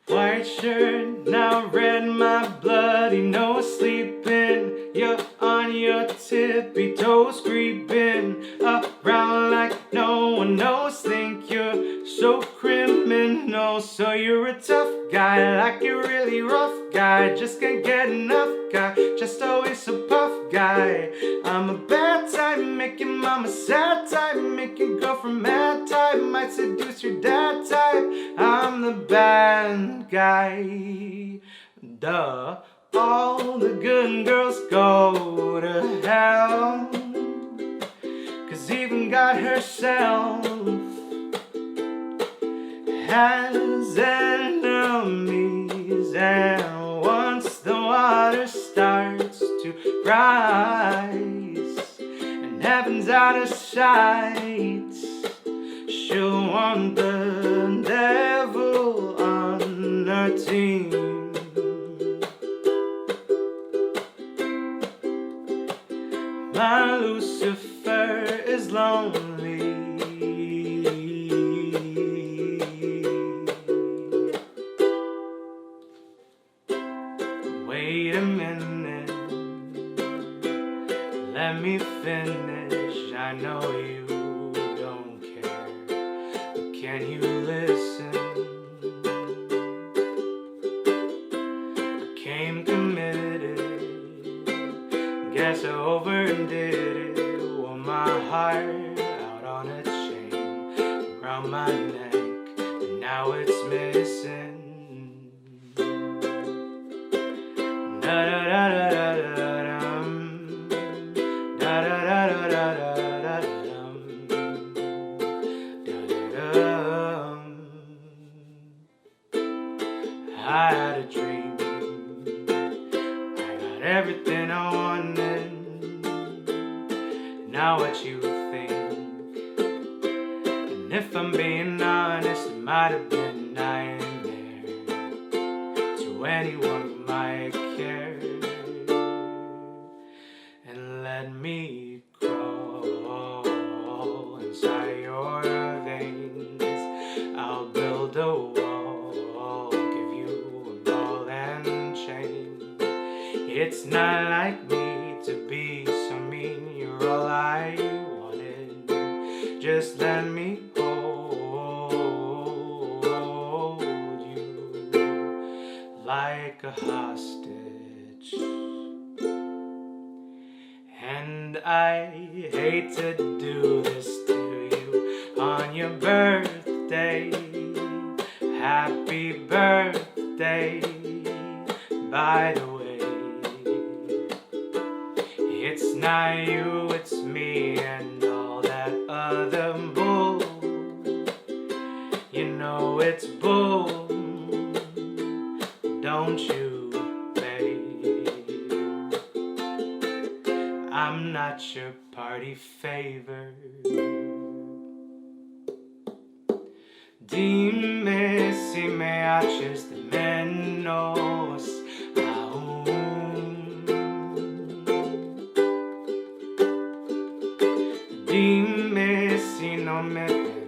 White shirt, now red, my bloody nose sleeping. You're on your tippy toes, creeping around like no one knows. Think you're so criminal, so you're a tough guy, like a really rough guy. Just can't get enough guy, just always a puff guy. I'm a bad type, make your mama sad type, make your girlfriend mad type, might seduce your dad type. I'm the bad guy. Duh. All the good girls go to hell, 'cause even God herself has enemies. And once the water starts to rise and heaven's out of sight, she'll want the devil on her team. My Lucifer is lonely. Wait a minute, let me finish. I know you don't care, but can you listen? I came committed, guess I overdid it. Wore my heart out on a chain around my neck, and now it's missing. Da da da da da da dum. Da da da da da da da dum. Da da dum. I had a dream, I got everything I wanted. Now what you think? And if I'm being honest, it might have been a nightmare to anyone who might care. And let me crawl inside your veins. I'll build a wall, give you a ball and chain. It's not like me to be so mean, you're all I wanted. Just let me hold you like a hostage. And I hate to do this to you on your birthday. Happy birthday, by the way. It's not you, it's me and all that other bull. You know it's bull, don't you, babe? I'm not your party favor. Dime si me haces de menos aún. Dime si no me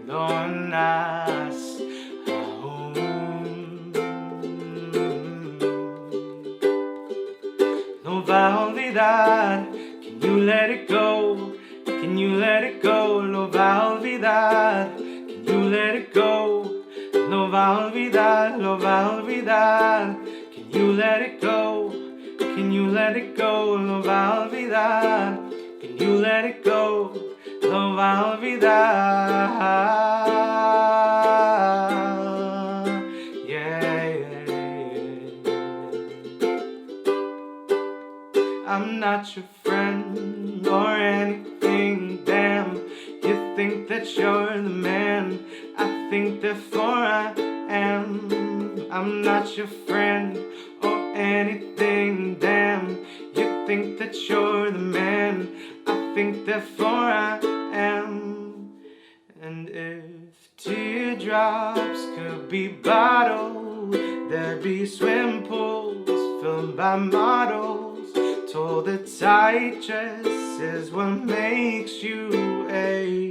perdonas aún. No va a olvidar. Can you let it go? Can you let it go? Lo va a olvidar. Can you let it go? Lo va a olvidar, lo va a olvidar. Can you let it go? Can you let it go? Lo va a olvidar. Can you let it go? Lo va a olvidar. Yeah, I'm not your friend or anything, damn. You think that you're the man, I think therefore I am. I'm not your friend or anything, damn. You think that you're the man, I think therefore I am. And if teardrops could be bottled, there'd be swim pools filled by models Told the tight dress is what makes you a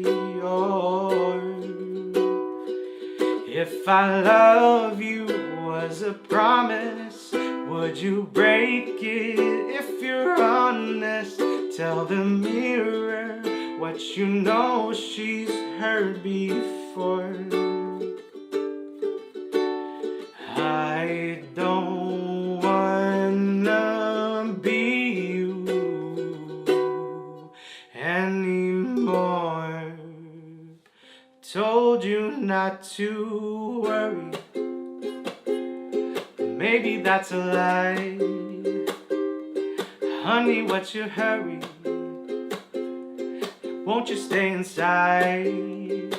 If I love you was a promise, would you break it if you're honest? Tell the mirror what you know she's heard before. I don't wanna be you anymore. Told you not to worry, maybe that's a lie. Honey, what's your hurry? Won't you stay inside?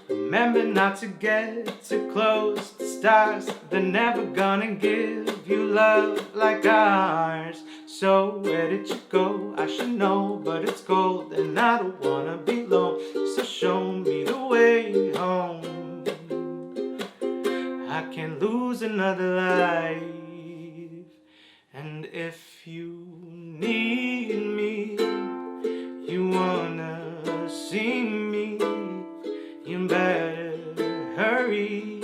Remember not to get too close to stars. They're never gonna give you love like ours. So where did you go? I should know, but it's cold and I don't wanna be alone. So show me the way home. I can't lose another life. And if you need me, you wanna see me, you better hurry,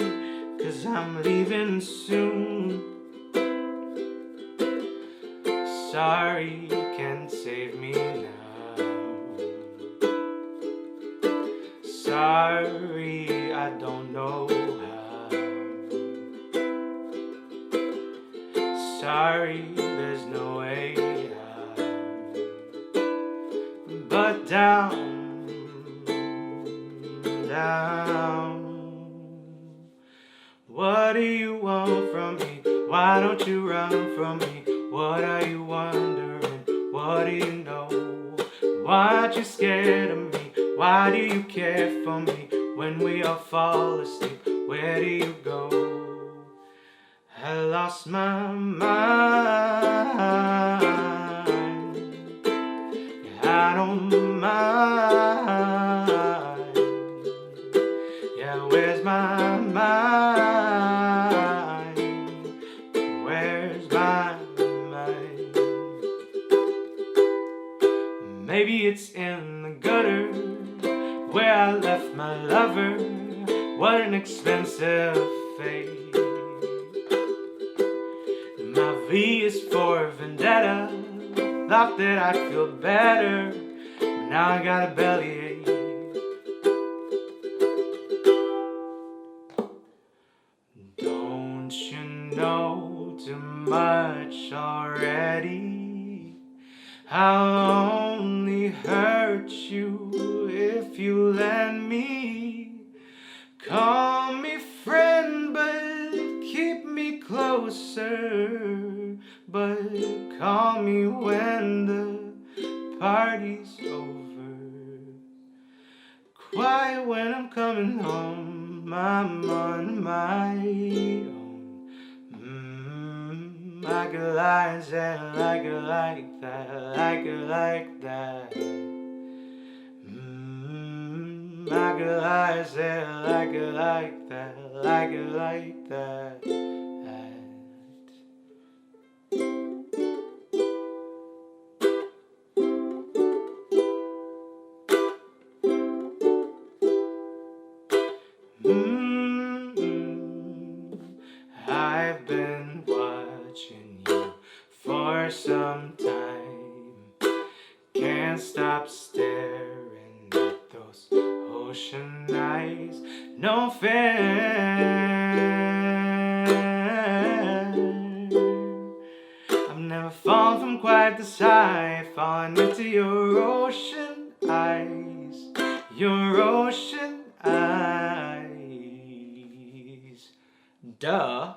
'cause I'm leaving soon. Sorry, you can't save me now. Sorry, I don't know how. Sorry, there's no way out. But down, down. What do you want from me? Why don't you run from me? What are you wondering? What do you know? Why aren't you scared of me? Why do you care for me? When we all fall asleep, where do you go? I lost my mind. Yeah, I don't mind. Yeah, where's my mind? Where's my mind? Maybe it's in the gutter where I left my lover. What an expensive fate. My V is for vendetta. Thought that I'd feel better, but now I got a bellyache. Don't you know too much already? I'll only hurt you if you let me. Call me friend, but keep me closer. But call me when the party's over. Quiet when I'm coming home, I'm on my own. Like it like that, like it like that, like it like that. Like it like that, like it like that, like it like that. I've been watching you for some time. Can't stop staring at those ocean eyes. No fair. I've never fallen from quite this high, falling into your ocean eyes. Your ocean eyes. Duh.